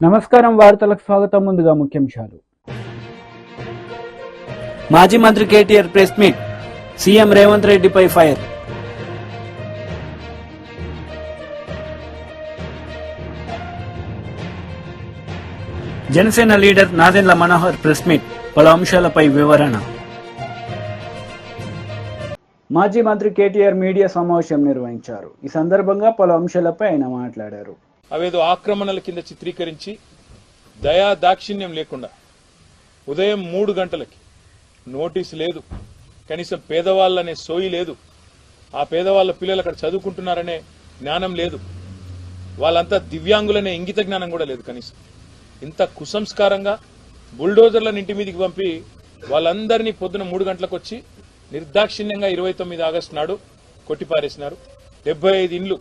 నమస్కారం, వార్తలకు స్వాగతం. ముందుగా ముఖ్యాంశాలు. మాజీ మంత్రి KTR press meet, CM Revanth రెడ్డిపై ఫైర్. Janasena leader Nadendla Manohar press meet, పలు అంశాలపై వివరణ. మాజీ మంత్రి కేటీఆర్ మీడియా సమావేశం నిర్వహించారు. ఈ సందర్భంగా పలు అంశాలపై ఆయన మాట్లాడారు. అవేదో ఆక్రమణల కింద చిత్రీకరించి దయా దాక్షిణ్యం లేకుండా ఉదయం 3 గంటలకి నోటీసు లేదు, కనీసం పేదవాళ్ళనే సోయి లేదు, ఆ పేదవాళ్ళ పిల్లలు అక్కడ చదువుకుంటున్నారనే జ్ఞానం లేదు, వాళ్ళంతా దివ్యాంగులనే ఇంగిత జ్ఞానం కూడా లేదు. కనీసం ఇంత కుసంస్కారంగా బుల్డోజర్లను ఇంటి మీదకి పంపి వాళ్ళందరినీ పొద్దున 3 గంటలకు వచ్చి నిర్దాక్షిణ్యంగా 29 ఆగస్టు నాడు కొట్టిపారేసినారు. 75 ఇండ్లు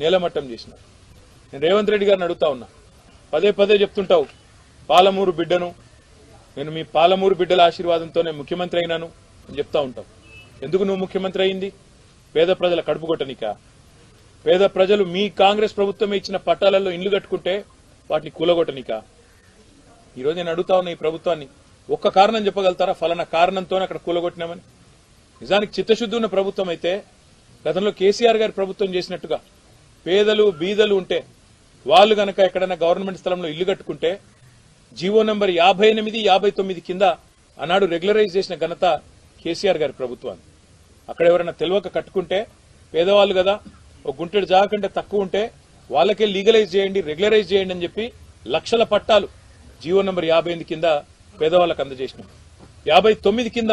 నేలమట్టం చేసినారు. నేను రేవంత్ రెడ్డి గారిని అడుగుతా ఉన్నా, పదే పదే చెప్తుంటావు పాలమూరు బిడ్డను, నేను మీ పాలమూరు బిడ్డల ఆశీర్వాదంతోనే ముఖ్యమంత్రి అయినాను అని చెప్తా ఉంటావు. ఎందుకు నువ్వు ముఖ్యమంత్రి అయింది? పేద ప్రజల కడుపు కొట్టనికా? పేద ప్రజలు మీ కాంగ్రెస్ ప్రభుత్వమే ఇచ్చిన పట్టాలలో ఇండ్లు కట్టుకుంటే వాటిని కూలగొట్టనికా? ఈరోజు నేను అడుగుతా ఉన్నా ఈ ప్రభుత్వాన్ని, ఒక్క కారణం చెప్పగలుగుతారా ఫలానా కారణంతోనే అక్కడ కూలగొట్టినామని? నిజానికి చిత్తశుద్ధి ఉన్న ప్రభుత్వం అయితే గతంలో కేసీఆర్ గారి ప్రభుత్వం చేసినట్టుగా పేదలు బీదలు ఉంటే వాళ్ళు గనక ఎక్కడైనా గవర్నమెంట్ స్థలంలో ఇల్లు కట్టుకుంటే జీవో నంబర్ 58, 59 కింద ఆనాడు రెగ్యులరైజ్ చేసిన ఘనత కేసీఆర్ గారి ప్రభుత్వాన్ని. అక్కడ ఎవరైనా తెలియక కట్టుకుంటే పేదవాళ్ళు కదా, ఒక గుంటెడు జాగా కంటే తక్కువ ఉంటే వాళ్ళకే లీగలైజ్ చేయండి, రెగ్యులరైజ్ చేయండి అని చెప్పి లక్షల పట్టాలు జీవో నంబర్ 58 కింద పేదవాళ్ళకు అందజేసినాం. 59 కింద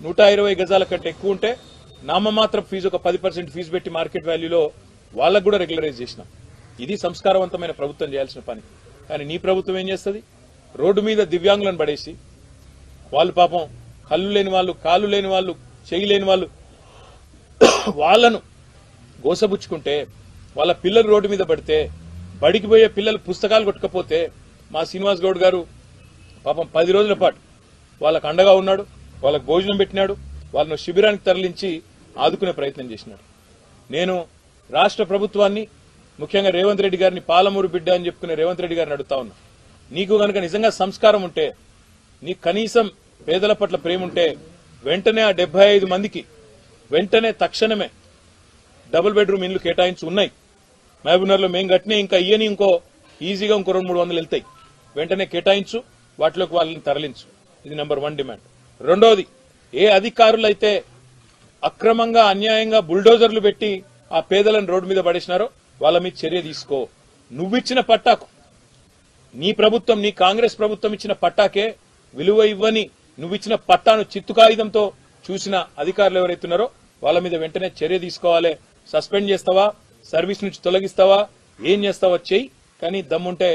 120 గజాల కంటే ఎక్కువ ఉంటే నామమాత్రం ఫీజు, ఒక 10% ఫీజు పెట్టి మార్కెట్ వాల్యూలో వాళ్ళకు కూడా రెగ్యులరైజ్ చేసినాం. ఇది సంస్కారవంతమైన ప్రభుత్వం చేయాల్సిన పని. కానీ నీ ప్రభుత్వం ఏం చేస్తుంది? రోడ్డు మీద దివ్యాంగులను పడేసి, వాళ్ళు పాపం కళ్ళు లేని వాళ్ళు, కాళ్ళు లేని వాళ్ళు, చెయ్యి లేని వాళ్ళు, వాళ్లను గోసబుచ్చుకుంటే, వాళ్ళ పిల్లలు రోడ్డు మీద పడితే, బడికి పోయే పిల్లలు పుస్తకాలు కొట్టుకపోతే మా శ్రీనివాస్ గౌడ్ గారు పాపం 10 రోజుల పాటు వాళ్ళకు అండగా ఉన్నాడు, వాళ్ళకు భోజనం పెట్టినాడు, వాళ్ళను శిబిరానికి తరలించి ఆదుకునే ప్రయత్నం చేసినాడు. నేను రాష్ట్ర ప్రభుత్వాన్ని, ముఖ్యంగా రేవంత్ రెడ్డి గారిని పాలమూరు బిడ్డ అని చెప్పుకునే రేవంత్ రెడ్డి గారిని అడుగుతా ఉన్నా, నీకు గనక నిజంగా సంస్కారం ఉంటే, నీకు కనీసం పేదల పట్ల ప్రేమ ఉంటే, వెంటనే ఆ 75 మందికి వెంటనే తక్షణమే డబుల్ బెడ్రూమ్ ఇండ్లు కేటాయించి ఉన్నాయి. మహబూబ్నగర్లో మేము కట్టినే ఇంకా ఇయ్యని ఇంకో ఈజీగా ఇంకో 200-300 వెళ్తాయి. వెంటనే కేటాయించు, వాటిలోకి వాళ్ళని తరలించు. ఇది నెంబర్ 1 డిమాండ్. రెండోది, ఏ అధికారులైతే అక్రమంగా అన్యాయంగా బుల్డోజర్లు పెట్టి ఆ పేదలను రోడ్డు మీద పడేసినారో వాళ్ళ మీద చర్య తీసుకో. నువ్విచ్చిన పట్టాకు, నీ ప్రభుత్వం, నీ కాంగ్రెస్ ప్రభుత్వం ఇచ్చిన పట్టాకే విలువ ఇవ్వని నువ్విచ్చిన పట్టాను చిత్తు కాగితంతో చూసిన అధికారులు ఎవరైతున్నారో వాళ్ళ మీద వెంటనే చర్య తీసుకోవాలి. సస్పెండ్ చేస్తావా, సర్వీస్ నుంచి తొలగిస్తావా, ఏం చేస్తావా చెయ్యి, కానీ దమ్ముంటే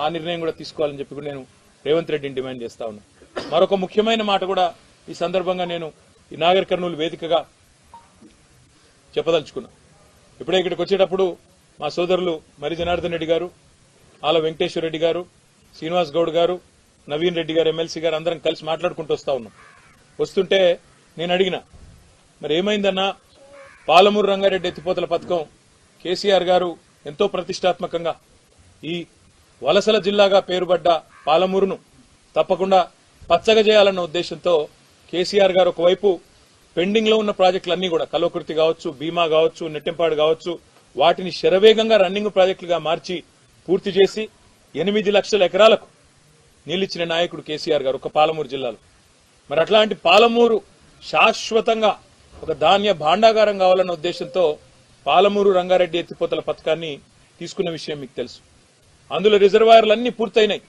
ఆ నిర్ణయం కూడా తీసుకోవాలని చెప్పి నేను రేవంత్ రెడ్డిని డిమాండ్ చేస్తా ఉన్నా. మరొక ముఖ్యమైన మాట కూడా ఈ సందర్భంగా నేను ఈ నాగర్ కర్నూలు వేదికగా చెప్పదలుచుకున్నా. ఇప్పుడే ఇక్కడికి వచ్చేటప్పుడు మా సోదరులు మరి జనార్దన్ రెడ్డి గారు, ఆల వెంకటేశ్వర రెడ్డి గారు, శ్రీనివాస్ గౌడ్ గారు, నవీన్ రెడ్డి గారు, ఎమ్మెల్సీ గారు అందరం కలిసి మాట్లాడుకుంటూ వస్తా ఉన్నాం. వస్తుంటే నేను అడిగిన, మరి ఏమైందన్నా, పాలమూరు రంగారెడ్డి ఎత్తిపోతల పథకం కేసీఆర్ గారు ఎంతో ప్రతిష్టాత్మకంగా ఈ వలసల జిల్లాగా పేరుపడ్డ పాలమూరును తప్పకుండా పచ్చగా చేయాలన్న ఉద్దేశంతో కేసీఆర్ గారు ఒకవైపు పెండింగ్ లో ఉన్న ప్రాజెక్టులన్నీ కూడా కల్వకుర్తి కావచ్చు, భీమా కావచ్చు, నెట్టెంపాడు కావచ్చు, వాటిని శరవేగంగా రన్నింగ్ ప్రాజెక్టులుగా మార్చి పూర్తి చేసి 8 లక్షల ఎకరాలకు నీళ్లిచ్చిన నాయకుడు కేసీఆర్ గారు ఒక పాలమూరు జిల్లాలో. మరి అట్లాంటి పాలమూరు శాశ్వతంగా ఒక ధాన్య భాండాగారం కావాలన్న ఉద్దేశంతో పాలమూరు రంగారెడ్డి ఎత్తిపోతల పథకాన్ని తీసుకున్న విషయం మీకు తెలుసు. అందులో రిజర్వాయర్లన్నీ పూర్తయినాయి.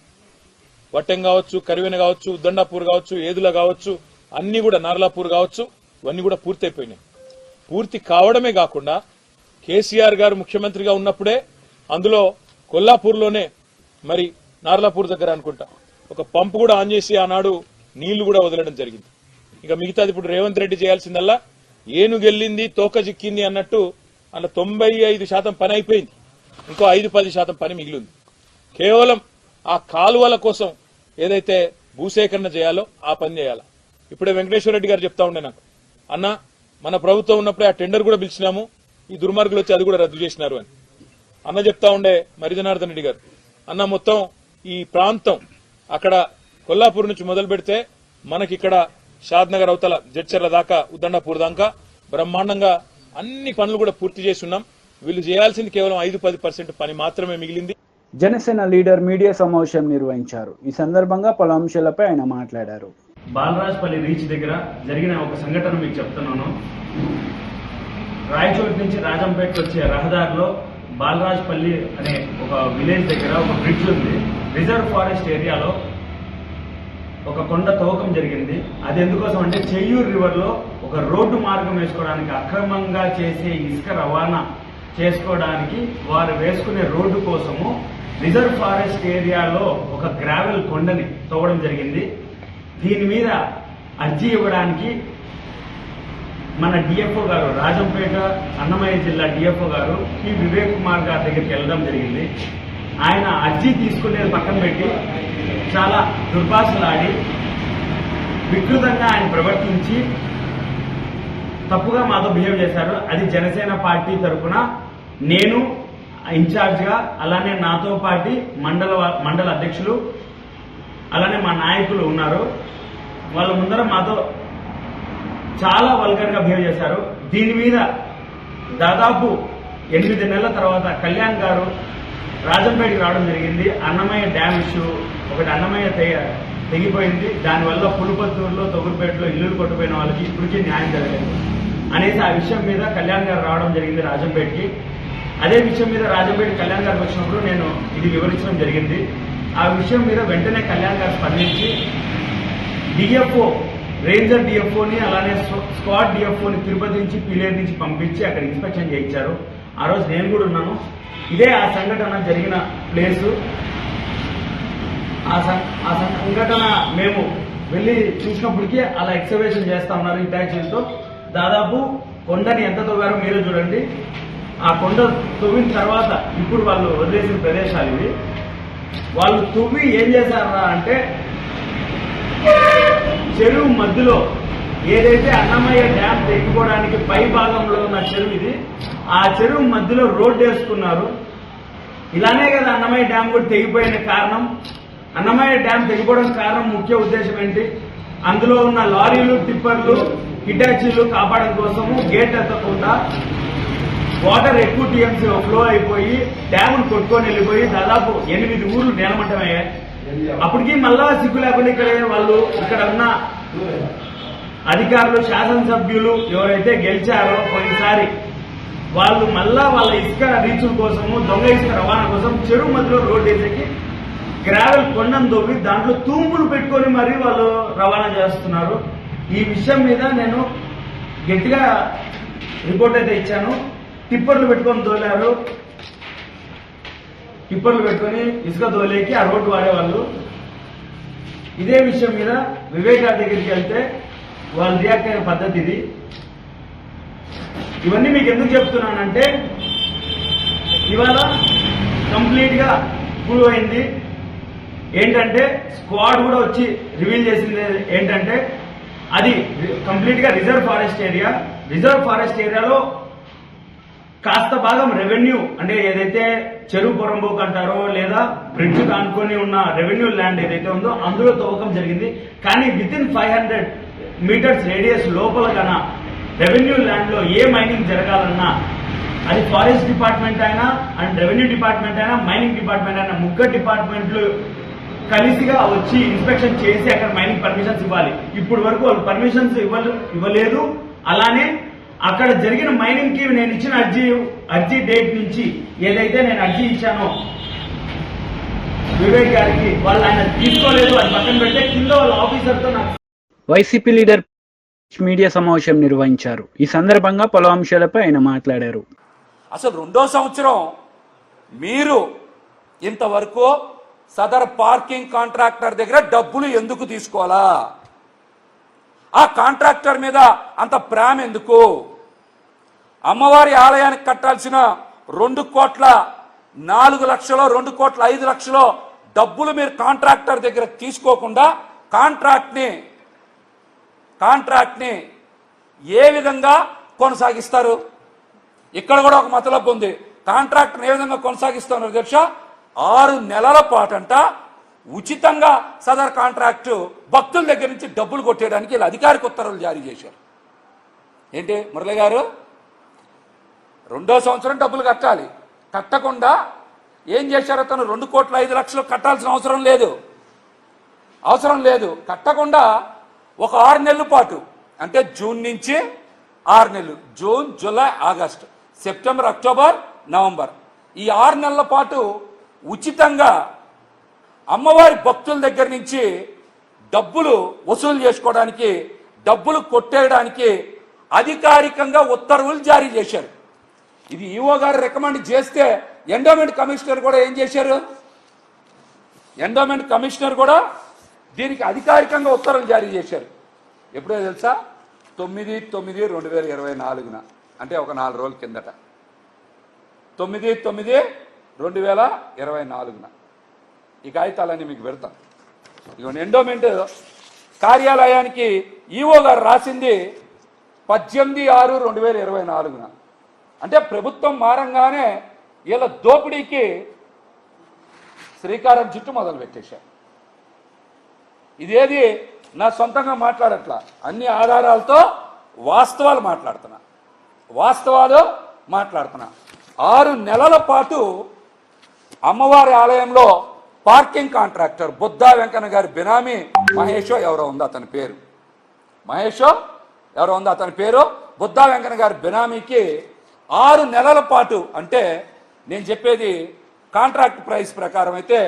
వట్టెం కావచ్చు, కరివెన కావచ్చు, దండాపూర్ కావచ్చు, ఏదుల కావచ్చు, అన్ని కూడా నార్లాపూర్ కావచ్చు, ఇవన్నీ కూడా పూర్తయిపోయినాయి. పూర్తి కావడమే కాకుండా కేసీఆర్ గారు ముఖ్యమంత్రిగా ఉన్నప్పుడే అందులో కొల్లాపూర్లోనే, మరి నార్లాపూర్ దగ్గర అనుకుంటా, ఒక పంపు కూడా ఆన్ చేసి ఆనాడు నీళ్లు కూడా వదలడం జరిగింది. ఇక మిగతాది ఇప్పుడు రేవంత్ రెడ్డి చేయాల్సిందల్లా ఏనుగెళ్లింది తోక చిక్కింది అన్నట్టు అలా 95% పని అయిపోయింది. ఇంకో 5-10% పని మిగిలింది. కేవలం ఆ కాలువల కోసం ఏదైతే భూసేకరణ చేయాలో ఆ పని చేయాలా. ఇప్పుడే వెంకటేశ్వర రెడ్డి గారు చెప్తా ఉండే నాకు, అన్న మన ప్రభుత్వం ఉన్నప్పుడే ఆ టెండర్ కూడా పిలిచినాము, ఈ దుర్మార్గులు వచ్చి అది కూడా రద్దు చేసినారు అని. అన్న చెప్తా ఉండే మరి జనార్దన్ రెడ్డి గారు, అన్న మొత్తం ఈ ప్రాంతం అక్కడ కొల్లాపూర్ నుంచి మొదలు పెడితే మనకిక్కడ షాద్ నగర్ అవతల జడ్చర్ల దాకా ఉద్దండపూర్ దాకా బ్రహ్మాండంగా అన్ని పనులు కూడా పూర్తి చేసి ఉన్నాం. వీళ్ళు చేయాల్సింది కేవలం 5-10% పని మాత్రమే మిగిలింది. జనసేన లీడర్ మీడియా సమావేశం నిర్వహించారు. ఈ సందర్భంగా పలు అంశాలపై ఆయన మాట్లాడారు. బాలరాజ్పల్లి రీచ్ దగ్గర జరిగిన ఒక సంఘటన మీకు చెప్తున్నాను. రాయచోటి నుంచి రాజంపేటకు వచ్చే రహదారిలో బాలరాజ్పల్లి అనే ఒక విలేజ్ దగ్గర ఒక బ్రిడ్జ్ ఉంది. రిజర్వ్ ఫారెస్ట్ ఏరియాలో ఒక కొండ తవ్వకం జరిగింది. అది ఎందుకోసం అంటే చెయ్యూరు రివర్ లో ఒక రోడ్డు మార్గం వేసుకోవడానికి, అక్రమంగా చేసే ఇసుక రవాణా చేసుకోవడానికి వారు వేసుకునే రోడ్డు కోసము రిజర్వ్ ఫారెస్ట్ ఏరియాలో ఒక గ్రావెల్ కొండని తవ్వడం జరిగింది. దీని మీద అర్జీ ఇవ్వడానికి మన డిఎఫ్ఓ గారు, రాజంపేట అన్నమయ్య జిల్లా డిఎఫ్ఓ గారు పి వివేక్ కుమార్ గారి దగ్గరికి వెళ్ళడం జరిగింది. ఆయన అర్జీ తీసుకునేది పక్కన పెట్టి చాలా దుర్భాషలాడి వికృతంగా ఆయన ప్రవర్తించి తప్పుగా మాతో బిహేవ్ చేశారు. అది జనసేన పార్టీ తరఫున నేను ఇన్ఛార్జ్ గా, అలానే నాతో పాటు మండల అధ్యక్షులు, అలానే మా నాయకులు ఉన్నారు. వాళ్ళ ముందర మాతో చాలా వల్గర్ గా బిహేవ్ చేశారు. దీని మీద దాదాపు 8 నెలల తర్వాత కళ్యాణ్ గారు రాజంపేటకి రావడం జరిగింది. అన్నమయ్య డ్యామ్ ఇష్యూ ఒకటి, అన్నమయ్య తెగిపోయింది, దానివల్ల పులుపత్తూరులో, తొగురుపేటలో ఇల్లులు కొట్టుపోయిన వాళ్ళకి ఇప్పటికీ న్యాయం జరగలేదు అనేసి ఆ విషయం మీద కళ్యాణ్ గారు రావడం జరిగింది రాజంపేటకి. అదే విషయం మీద రాజంపేట కళ్యాణ్ గారికి వచ్చినప్పుడు నేను ఇది వివరించడం జరిగింది. ఆ విషయం మీద వెంటనే కళ్యాణ్ గారు స్పందించి డిఎఫ్ఓ, రేంజర్ డిఎఫ్ఓని అలానే స్క్వాడ్ డిఎఫ్ఓని తిరుపతి నుంచి పిలేరు నుంచి పంపించి అక్కడ ఇన్స్పెక్షన్ చేయించారు. ఆ రోజు నేను కూడా ఉన్నాను. ఇదే ఆ సంఘటన జరిగిన ప్లేసు. ఆ సంఘటన మేము వెళ్లి చూసినప్పటికీ అలా ఎక్స్కవేషన్ చేస్తా ఉన్నారు ఇటాచీలతో. దాదాపు కొండని ఎంత తవ్వారో మీరే చూడండి. ఆ కొండ తవ్విన తర్వాత ఇప్పుడు వాళ్ళు వదిలేసిన ప్రదేశాలు ఇవి. వాళ్ళు తవ్వి ఏం చేశారా అంటే చెరువు మధ్యలో ఏదైతే అన్నమయ్య డ్యామ్ తెగిపోవడానికి పై భాగంలో ఉన్న చెరువు ఇది, ఆ చెరువు మధ్యలో రోడ్డు వేసుకున్నారు. ఇలానే కదా అన్నమయ్య డ్యామ్ కూడా తెగిపోయిన కారణం. అన్నమయ్య డ్యామ్ తెగిపోవడానికి కారణం ముఖ్య ఉద్దేశం ఏంటి? అందులో ఉన్న లారీలు, టిప్పర్లు, హిటాచీలు కాపాడడం కోసము గేట్ ఎత్తకుండా వాటర్ ఎక్కువ టీఎంసీ ఫ్లో అయిపోయి డ్యామును కొట్టుకొని వెళ్ళిపోయి దాదాపు 8 ఊర్లు నేలమట్టమయ్యాయి. అప్పటికి మళ్ళా సిగ్గు లేకుండా ఇక్కడ ఉన్న అధికారులు, శాసనసభ్యులు ఎవరైతే గెలిచారో పోయినసారి, వాళ్ళు మళ్ళా వాళ్ళ ఇసుక రీచుల కోసము, దొంగ ఇసుక రవాణా కోసం చెరువు మధ్యలో రోడ్డు వేసేకి గ్రావెల్ కొండను తవ్వి దాంట్లో తూంపులు పెట్టుకొని మరీ వాళ్ళు రవాణా చేస్తున్నారు. ఈ విషయం మీద నేను గట్టిగా రిపోర్ట్ అయితే ఇచ్చాను. టిప్పర్లు పెట్టుకొని తోలారు. టిప్పర్లు పెట్టుకొని ఇసుక తోలేకి ఆ రోడ్డు వాడేవాళ్ళు. ఇదే విషయం మీద వివేక్ గారి దగ్గరికి వెళ్తే వాళ్ళు రియాక్ట్ అయిన పద్ధతి ఇది. ఇవన్నీ మీకు ఎందుకు చెప్తున్నానంటే ఇవాళ కంప్లీట్ గా ప్రూవ్ అయింది. ఏంటంటే స్క్వాడ్ కూడా వచ్చి రివీల్ చేసింది ఏంటంటే అది కంప్లీట్ గా reserve forest area. Reserve forest ఏరియాలో కాస్త భాగం రెవెన్యూ, అంటే ఏదైతే చెరువు పొరంబోకు అంటారో లేదా బ్రిడ్జ్ కానుకొని ఉన్న రెవెన్యూ ల్యాండ్ ఏదైతే ఉందో అందులో తవ్వకం జరిగింది. కానీ విత్ ఇన్ 500 మీటర్స్ రేడియస్ లోపల కన్నా రెవెన్యూ ల్యాండ్ లో ఏ మైనింగ్ జరగాలన్నా అది ఫారెస్ట్ డిపార్ట్మెంట్ అయినా అండ్ రెవెన్యూ డిపార్ట్మెంట్ అయినా మైనింగ్ డిపార్ట్మెంట్ అయినా ముగ్గురు డిపార్ట్మెంట్లు కలిసిగా వచ్చి ఇన్స్పెక్షన్ చేసి అక్కడ మైనింగ్ పర్మిషన్స్ ఇవ్వాలి. ఇప్పుడు వరకు వాళ్ళు పర్మిషన్స్ ఇవ్వలేదు. అలానే అక్కడ జరిగిన మైనింగ్ కి నేను ఇచ్చిన అర్జీ డేట్ నుంచి ఏదైతే నేను అర్జీ ఇచ్చానో వివేక్ గారికి, వాళ్ళు ఆయన తీసుకోలేదు. అది పక్కన పెడితే కింద వాళ్ళ ఆఫీసర్తో నాకు వైసీపీ లీడర్ మీడియా సమావేశం నిర్వహించారు. ఈ సందర్భంగా పలు అంశాలపై ఆయన మాట్లాడారు. అసలు 2వ సంవత్సరం మీరు ఇంతవరకు సదర్ పార్కింగ్ కాంట్రాక్టర్ దగ్గర డబ్బులు ఎందుకు తీసుకోవాలా? ఆ కాంట్రాక్టర్ మీద అంత ప్రేమ ఎందుకు? అమ్మవారి ఆలయానికి కట్టాల్సిన 2,04,00,000 2,05,00,000 డబ్బులు మీరు కాంట్రాక్టర్ దగ్గర తీసుకోకుండా కాంట్రాక్ట్ని ఏ విధంగా కొనసాగిస్తారు? ఇక్కడ కూడా ఒక మతలబు ఉంది. కాంట్రాక్ట్ని ఏ విధంగా కొనసాగిస్తున్నారు అధ్యక్ష? 6 నెలల పాటంట ఉచితంగా సదర్ కాంట్రాక్టు భక్తుల దగ్గర నుంచి డబ్బులు కొట్టేయడానికి వీళ్ళు అధికారిక ఉత్తర్వులు జారీ చేశారు. ఏంటి మురళి గారు, 2వ సంవత్సరం డబ్బులు కట్టాలి, కట్టకుండా ఏం చేశారు? అతను 2,05,00,000 కట్టాల్సిన అవసరం లేదు. కట్టకుండా ఒక 6 నెలల పాటు, అంటే జూన్ నుంచి 6 నెలలు, June, July, August, September, October, November, ఈ 6 నెలల పాటు ఉచితంగా అమ్మవారి భక్తుల దగ్గర నుంచి డబ్బులు వసూలు చేసుకోవడానికి, డబ్బులు కొట్టేయడానికి అధికారికంగా ఉత్తర్వులు జారీ చేశారు. ఇది ఈఓ గారు రికమెండ్ చేస్తే ఎండోమెంట్ కమిషనర్ కూడా ఏం చేశారు? ఎండోమెంట్ కమిషనర్ కూడా దీనికి అధికారికంగా ఉత్తర్వులు జారీ చేశారు. ఎప్పుడో తెలుసా? 9/9/2024, అంటే ఒక 4 రోజుల కిందట. 9/9/2024 ఈ కాగితాలన్నీ మీకు పెడతాం. ఇక ఎండోమెంట్ కార్యాలయానికి ఈఓ గారు రాసింది 18/6/2024. అంటే ప్రభుత్వం మారంగానే వీళ్ళ దోపిడీకి శ్రీకారం చుట్టూ మొదలు పెట్టేశారు. ఇదేది నా సొంతంగా మాట్లాడట్లా, అన్ని ఆధారాలతో వాస్తవాలు మాట్లాడుతున్నా. 6 నెలల పాటు అమ్మవారి ఆలయంలో పార్కింగ్ కాంట్రాక్టర్ బుద్ధా వెంకన్న గారి బినామీ మహేషో ఎవరో ఉంది అతని పేరు, బుద్ధా వెంకన్న గారి బినామీకి 6 నెలల పాటు, అంటే నేను చెప్పేది కాంట్రాక్ట్ ప్రైస్ ప్రకారం అయితే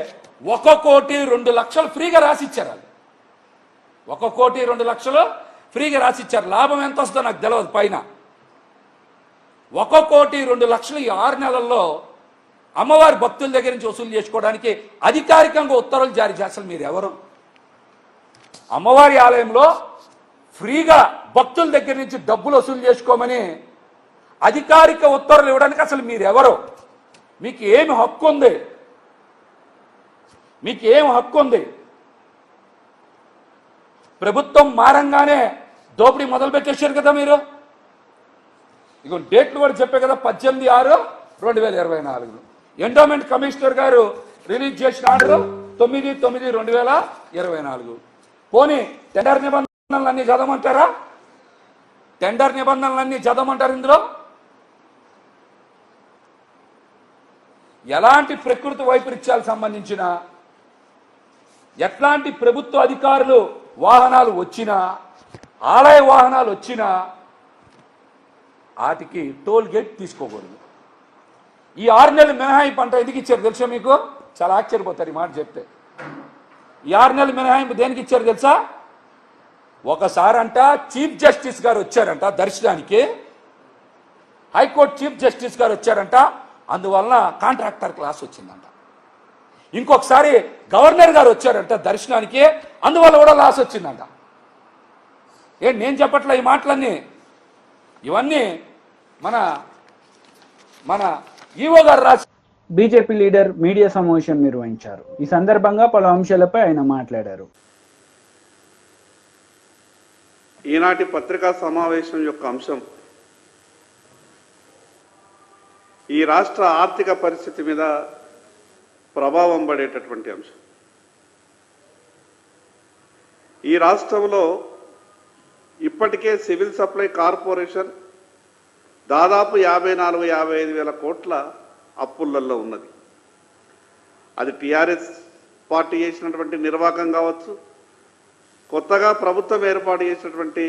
1,02,00,000 ఫ్రీగా రాసిచ్చారు. 1,02,00,000 ఫ్రీగా రాసిచ్చారు. లాభం ఎంత వస్తుందో నాకు తెలియదు. పైన 1,02,00,000 ఈ 6 నెలల్లో అమ్మవారి భక్తుల దగ్గర నుంచి వసూలు చేసుకోవడానికి అధికారికంగా ఉత్తర్వులు జారీ చేస్తారు. మీరు ఎవరు? అమ్మవారి ఆలయంలో ఫ్రీగా భక్తుల దగ్గర నుంచి డబ్బులు వసూలు చేసుకోమని అధికారిక ఉత్తర్వులు ఇవ్వడానికి అసలు మీరెవరు? మీకు ఏమి హక్కు ఉంది? ప్రభుత్వం మారంగానే దోపిడీ మొదలు పెట్టేశారు కదా మీరు. ఇక డేట్లు కూడా చెప్పే కదా, 18/6/2024. ఎండోమెంట్ కమిషనర్ గారు రిలీజ్ చేసిన ఆర్డర్ 9/9/2024. పోనీ టెండర్ నిబంధనలన్నీ చదవమంటారా? ఇందులో ఎలాంటి ప్రకృతి వైపరీత్యాలకు సంబంధించిన, ఎట్లాంటి ప్రభుత్వ అధికారులు వాహనాలు వచ్చినా, ఆలయ వాహనాలు వచ్చినా వాటికి టోల్ గేట్ తీసుకోకూడదు. ఈ 6 నెలల మినహాయింపు అంటే ఎందుకు ఇచ్చారు తెలుసా మీకు? చాలా ఆశ్చర్యపోతారు ఈ మాట చెప్తే. ఈ 6 నెలల మినహాయింపు దేనికి ఇచ్చారు తెలుసా? ఒకసారంట చీఫ్ జస్టిస్ గారు వచ్చారంట దర్శనానికి, హైకోర్టు చీఫ్ జస్టిస్ గారు వచ్చారంట, అందువలన కాంట్రాక్టర్ క్లాస్ వచ్చిందంట. ఇంకొకసారి గవర్నర్ గారు వచ్చారంట దర్శనానికి, అందువల్ల కూడా లాస్ వచ్చిందంట. నేను చెప్పట్లే ఈ మాటలన్నీ, ఇవన్నీ మన ఈవో గారు రాసి. బీజేపీ లీడర్ మీడియా సమావేశం నిర్వహించారు. ఈ సందర్భంగా పలు అంశాలపై ఆయన మాట్లాడారు. ఈనాటి పత్రికా సమావేశం యొక్క అంశం ఈ రాష్ట్ర ఆర్థిక పరిస్థితి మీద ప్రభావం పడేటటువంటి అంశం. ఈ రాష్ట్రంలో ఇప్పటికే సివిల్ సప్లై కార్పొరేషన్ దాదాపు 54-55 వేల కోట్ల అప్పులలో ఉన్నది. అది టీఆర్ఎస్ పార్టీ చేసినటువంటి నిర్వాహకం కావచ్చు, కొత్తగా ప్రభుత్వం ఏర్పాటు చేసినటువంటి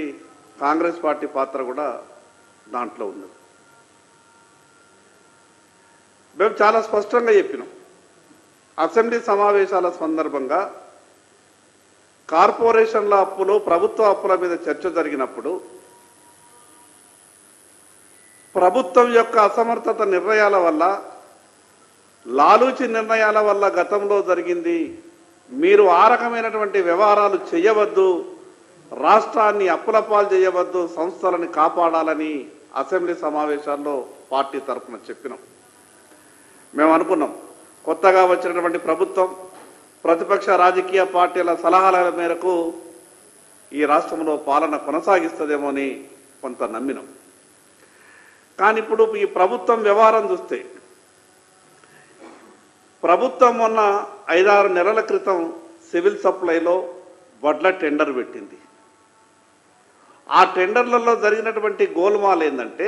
కాంగ్రెస్ పార్టీ పాత్ర కూడా దాంట్లో ఉన్నది. మేము చాలా స్పష్టంగా చెప్పినాం. అసెంబ్లీ సమావేశాల సందర్భంగా కార్పొరేషన్ల అప్పులు, ప్రభుత్వ అప్పుల మీద చర్చ జరిగినప్పుడు ప్రభుత్వం యొక్క అసమర్థత నిర్ణయాల వల్ల, లాలూచి నిర్ణయాల వల్ల గతంలో జరిగింది. మీరు ఆ రకమైనటువంటి వ్యవహారాలు చేయవద్దు, రాష్ట్రాన్ని అప్పుల పాలు చేయవద్దు, సంస్థలను కాపాడాలని అసెంబ్లీ సమావేశాల్లో పార్టీ తరఫున చెప్పినాం. మేము అనుకున్నాం కొత్తగా వచ్చినటువంటి ప్రభుత్వం ప్రతిపక్ష రాజకీయ పార్టీల సలహాల మేరకు ఈ రాష్ట్రంలో పాలన కొనసాగిస్తుందేమో అని కొంత నమ్మినాం. కానీ ఇప్పుడు ఈ ప్రభుత్వం వ్యవహారం చూస్తే, ప్రభుత్వం మొన్న 5-6 నెలల క్రితం సివిల్ సప్లైలో వడ్ల టెండర్ పెట్టింది. ఆ టెండర్లలో జరిగినటువంటి గోల్మాల్ ఏంటంటే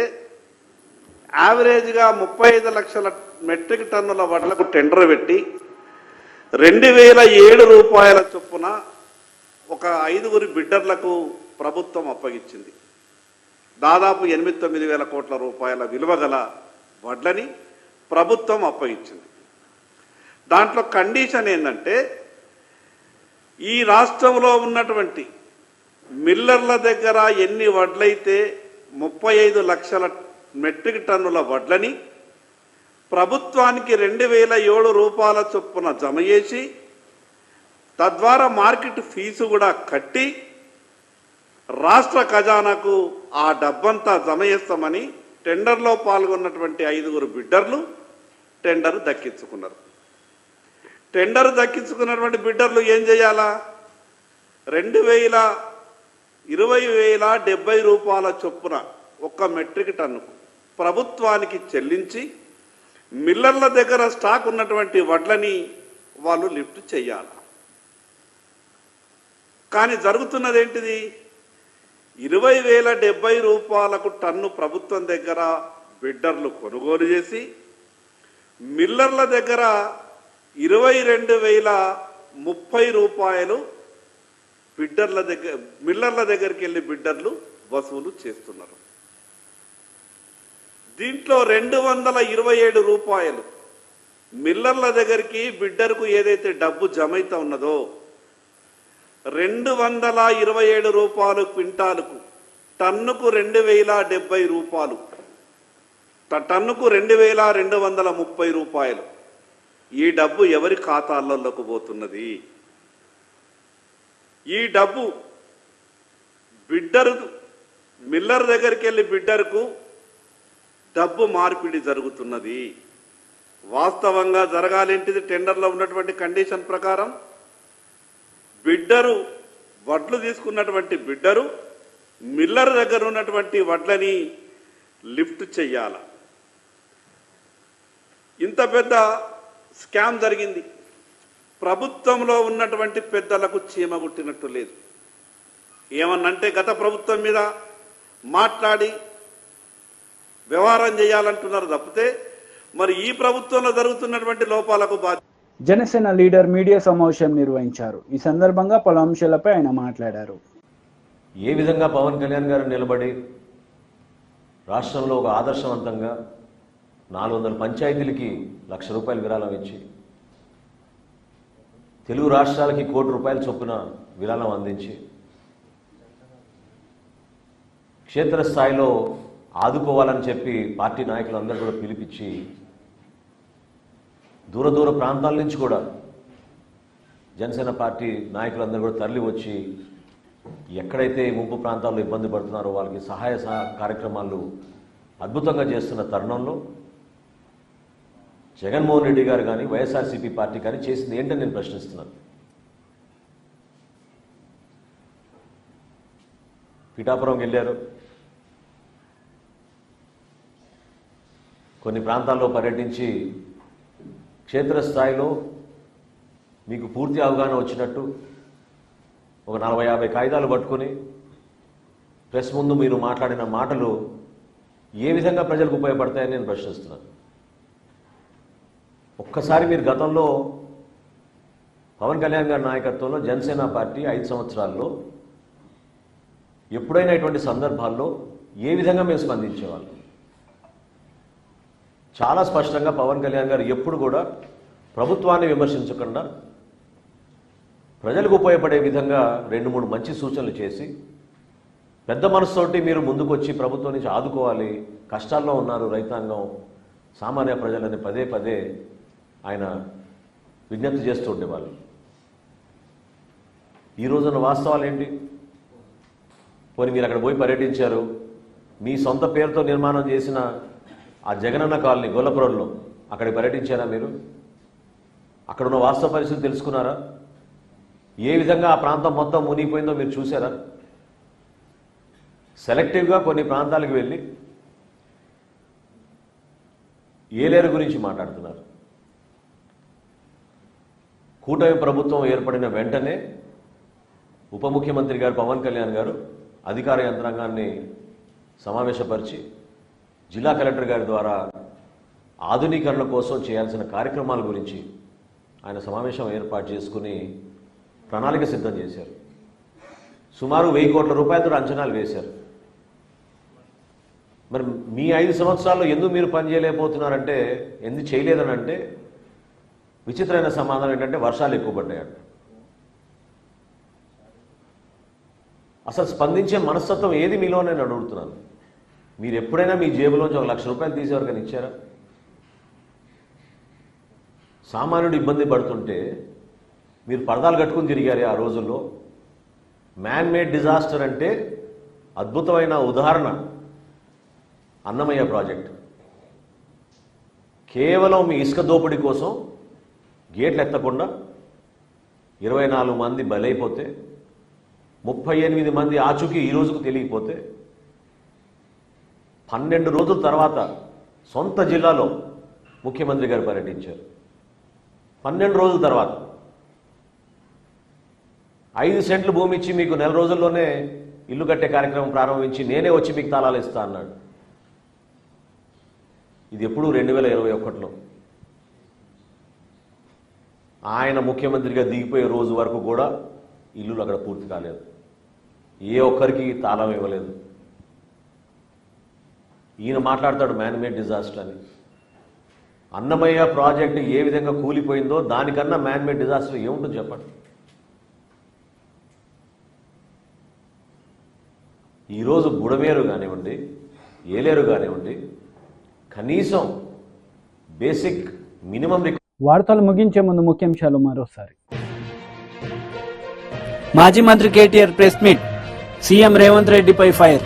యావరేజ్గా 35 లక్షల మెట్రిక్ టన్నుల వడ్లకు టెండర్ పెట్టి 2007 రూపాయల చొప్పున ఒక 5 బిడ్డర్లకు ప్రభుత్వం అప్పగించింది. దాదాపు 8-9 వేల కోట్ల రూపాయల విలువ గల వడ్లని ప్రభుత్వం అప్పగించింది. దాంట్లో కండిషన్ ఏంటంటే ఈ రాష్ట్రంలో ఉన్నటువంటి మిల్లర్ల దగ్గర ఎన్ని వడ్లయితే 35 లక్షల మెట్రిక్ టన్నుల వడ్లని ప్రభుత్వానికి 2007 రూపాయల చొప్పున జమ చేసి తద్వారా మార్కెట్ ఫీజు కూడా కట్టి రాష్ట్ర ఖజానాకు ఆ డబ్బంతా జమ చేస్తామని టెండర్లో పాల్గొన్నటువంటి 5 బిడ్డర్లు టెండర్ దక్కించుకున్నారు. టెండర్ దక్కించుకున్నటువంటి బిడ్డర్లు ఏం చేయాలా? 20,70 రూపాయల చొప్పున ఒక్క మెట్రిక్ టన్నుకు ప్రభుత్వానికి చెల్లించి మిల్లర్ల దగ్గర స్టాక్ ఉన్నటువంటి వడ్లని వాళ్ళు లిఫ్ట్ చేయాలి. కానీ జరుగుతున్నది ఏంటిది? 20,070 రూపాయలకు టన్ను ప్రభుత్వం దగ్గర బిడ్డర్లు కొనుగోలు చేసి మిల్లర్ల దగ్గర 22,030 రూపాయలు మిల్లర్ల దగ్గరికి వెళ్ళి బిడ్డర్లు వసూలు చేస్తున్నారు. దీంట్లో 227 రూపాయలు మిల్లర్ల దగ్గరికి బిడ్డర్కు ఏదైతే డబ్బు జమైతా ఉన్నదో 227 రూపాయలు క్వింటాలుకు టన్నుకు 2,070 రూపాయలు, టన్నుకు 2,230 రూపాయలు. ఈ డబ్బు ఎవరి ఖాతాల్లోకి పోతున్నది? ఈ డబ్బు మిల్లర్ దగ్గరికి వెళ్ళి బిడ్డర్కు డబ్బు మార్పిడి జరుగుతున్నది. వాస్తవంగా జరగాలేంటిది? టెండర్లో ఉన్నటువంటి కండిషన్ ప్రకారం బిడ్డరు వడ్లు తీసుకున్నటువంటి బిడ్డరు మిల్లర్ దగ్గర ఉన్నటువంటి వడ్లని లిఫ్ట్ చెయ్యాల. ఇంత పెద్ద స్కామ్ జరిగింది. ప్రభుత్వంలో ఉన్నటువంటి పెద్దలకు చీమ గుట్టినట్టు లేదు. ఏమన్నంటే గత ప్రభుత్వం మీద మాట్లాడి వ్యవహారం చేయాలంటున్నారు తప్పితే మరి ఈ ప్రభుత్వంలో జరుగుతున్నటువంటి లోపాలకు జనసేన లీడర్ మీడియా సమావేశం నిర్వహించారు. ఈ సందర్భంగా పలు అంశాలపై ఆయన మాట్లాడారు. ఏ విధంగా పవన్ కళ్యాణ్ గారు నిలబడి రాష్ట్రంలో ఒక ఆదర్శవంతంగా 400 పంచాయతీలకి ₹1,00,000 విరాళం ఇచ్చి తెలుగు రాష్ట్రాలకి ₹1 కోటి చొప్పున విరాళం అందించి క్షేత్రస్థాయిలో ఆదుకోవాలని చెప్పి పార్టీ నాయకులందరూ కూడా పిలిపించి దూర ప్రాంతాల నుంచి కూడా జనసేన పార్టీ నాయకులందరూ కూడా తరలి వచ్చి ఎక్కడైతే ముంపు ప్రాంతాల్లో ఇబ్బంది పడుతున్నారో వాళ్ళకి సహాయ కార్యక్రమాలు అద్భుతంగా చేస్తున్న తరుణంలో జగన్మోహన్ రెడ్డి గారు కానీ వైఎస్ఆర్సీపీ పార్టీ కానీ చేసింది ఏంటని నేను ప్రశ్నిస్తున్నాను. పిఠాపురంకి వెళ్ళారు, కొన్ని ప్రాంతాల్లో పర్యటించి క్షేత్రస్థాయిలో మీకు పూర్తి అవగాహన వచ్చినట్టు ఒక 40-50 కాగితాలు పట్టుకొని ప్రెస్ ముందు మీరు మాట్లాడిన మాటలు ఏ విధంగా ప్రజలకు ఉపయోగపడతాయని నేను ప్రశ్నిస్తున్నాను. ఒక్కసారి మీరు గతంలో పవన్ కళ్యాణ్ గారి నాయకత్వంలో జనసేన పార్టీ 5 సంవత్సరాల్లో ఎప్పుడైనా ఇటువంటి సందర్భాల్లో ఏ విధంగా మేము స్పందించేవాళ్ళం? చాలా స్పష్టంగా పవన్ కళ్యాణ్ గారు ఎప్పుడు కూడా ప్రభుత్వాన్ని విమర్శించకుండా ప్రజలకు ఉపయోగపడే విధంగా 2-3 మంచి సూచనలు చేసి పెద్ద మనసుతోటి మీరు ముందుకొచ్చి ప్రభుత్వం నుంచి ఆదుకోవాలి, కష్టాల్లో ఉన్నారు రైతాంగం, సామాన్య ప్రజలని పదే ఆయన విజ్ఞప్తి చేస్తూ ఉండేవాళ్ళు. ఈ రోజున వాస్తవాలు ఏంటి? పోనీ మీరు అక్కడ పోయి పర్యటించారు, మీ సొంత పేరుతో నిర్మాణం చేసిన ఆ జగనన్న కాలనీ గొల్లపురంలో అక్కడికి పర్యటించారా మీరు? అక్కడున్న వాస్తవ పరిస్థితి తెలుసుకున్నారా? ఏ విధంగా ఆ ప్రాంతం మొత్తం మునిగిపోయిందో మీరు చూసారా? సెలెక్టివ్గా కొన్ని ప్రాంతాలకు వెళ్ళి ఏలేరు గురించి మాట్లాడుతున్నారు. కూటమి ప్రభుత్వం ఏర్పడిన వెంటనే ఉప ముఖ్యమంత్రి గారు పవన్ కళ్యాణ్ గారు అధికార యంత్రాంగాన్ని సమావేశపరిచి జిల్లా కలెక్టర్ గారి ద్వారా ఆధునీకరణ కోసం చేయాల్సిన కార్యక్రమాల గురించి ఆయన సమావేశం ఏర్పాటు చేసుకుని ప్రణాళిక సిద్ధం చేశారు. సుమారు 1000 కోట్ల రూపాయలతో అంచనాలు వేశారు. మరి మీ 5 సంవత్సరాల్లో ఎందుకు మీరు పనిచేయలేకపోతున్నారంటే, ఎందుకు చేయలేదని అంటే విచిత్రమైన సమాధానం ఏంటంటే వర్షాలు ఎక్కువ పడ్డాయంట. అసలు స్పందించే మనస్తత్వం ఏది మీలో నేను అడుగుతున్నాను. మీరు ఎప్పుడైనా మీ జేబులోంచి 1 లక్ష రూపాయలు తీసేవరకని ఇచ్చారా? సామాన్యుడు ఇబ్బంది పడుతుంటే మీరు పరదాలు కట్టుకుని తిరిగారే ఆ రోజుల్లో. మ్యాన్ మేడ్ డిజాస్టర్ అంటే అద్భుతమైన ఉదాహరణ అన్నమయ్య ప్రాజెక్ట్. కేవలం మీ ఇసుక దోపిడీ కోసం గేట్లు ఎత్తకుండా 24 మంది బలైపోతే, 38 మంది ఆచూకీ ఈ రోజుకు తెలియకపోతే, 12 రోజుల తర్వాత సొంత జిల్లాలో ముఖ్యమంత్రి గారు పర్యటించారు. 12 రోజుల తర్వాత 5 సెంట్లు భూమి ఇచ్చి మీకు 4 రోజుల్లోనే ఇల్లు కట్టే కార్యక్రమం ప్రారంభించి నేనే వచ్చి మీకు తాళాలు ఇస్తా అన్నాడు. ఇది ఎప్పుడు 2021లో. ఆయన ముఖ్యమంత్రిగా దిగిపోయే రోజు వరకు కూడా ఇల్లులు అక్కడ పూర్తి కాలేదు. ఏ ఒక్కరికి తాళం ఇవ్వలేదు. ఈయన మాట్లాడతాడు మ్యాన్ మేడ్ డిజాస్టర్ అని. అన్నమయ్య ప్రాజెక్టు ఏ విధంగా కూలిపోయిందో దానికన్నా మ్యాన్ మేడ్ డిజాస్టర్ ఏముంటుంది చెప్పండి. ఈరోజు బుడమేరు కానివ్వండి, ఏలేరు కానివ్వండి, కనీసం బేసిక్ మినిమం వార్తలు ముగించే ముందు ముఖ్యాంశాలు మరోసారి. మాజీ మంత్రి KTR press meet, CM Revanth రెడ్డిపై ఫైర్.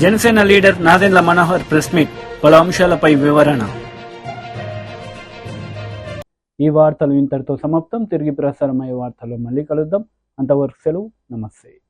Janasena leader Nadendla Manohar press meet, పలు అంశాలపై వివరణ. ఈ వార్తలు ఇంతటితో సమాప్తం. తిరిగి ప్రసారమయ్యే వార్తల్లో మళ్ళీ కలుద్దాం. అంతవరకు సెలవు. నమస్తే.